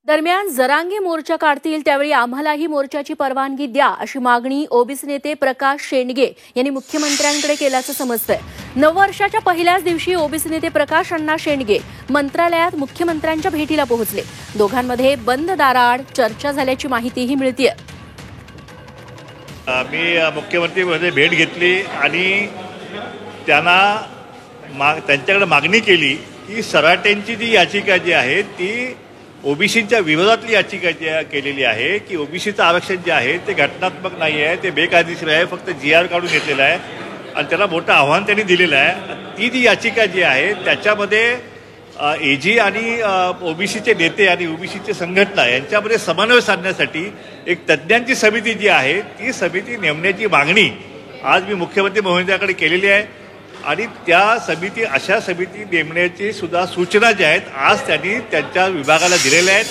दरम्यान जरांगे मोर्चा काढतील त्यावेळी आम्हालाही मोर्चाची परवानगी द्या अशी मागणी ओबीसी नेते प्रकाश शेंडगे यांनी मुख्यमंत्र्यांकडे केल्याचं समजतंय। नववर्षाच्या पहिल्याच दिवशी ओबीसी नेते प्रकाश अण्णा शेंडगे मंत्रालयात मुख्यमंत्र्यांच्या भेटीला पोहोचले। दोघांमध्ये बंद दाराआड चर्चा झाल्याची माहितीही मिळतेय। मी मुख्यमंत्र्यांमध्ये भेट घेतली आणि त्यांच्याकडे मागणी केली की सराटेंची जी याचिका जी आहे ती ओबीसीच्या विरोधातली याचिका जी केलेली आहे की ओबीसीचं आरक्षण जे आहे ते घटनात्मक नाही आहे, ते बेकायदेशीर आहे, फक्त GR काढून घेतलेलं आहे आणि त्याला मोठं आव्हान त्यांनी दिलेलं आहे। ती जी याचिका जी आहे त्याच्यामध्ये एजी आणि ओबीसीचे नेते आणि ओबीसीचे संघटना यांच्यामध्ये समन्वय साधण्यासाठी एक तज्ज्ञांची समिती जी आहे ती समिती नेमण्याची मागणी आज मी मुख्यमंत्री महोदयांकडे केलेली आहे आणि अशा समिती नेमण्याची सुद्धा सूचना ज्या आहेत आज त्यांनी त्यांच्या विभागाला दिलेल्या आहेत।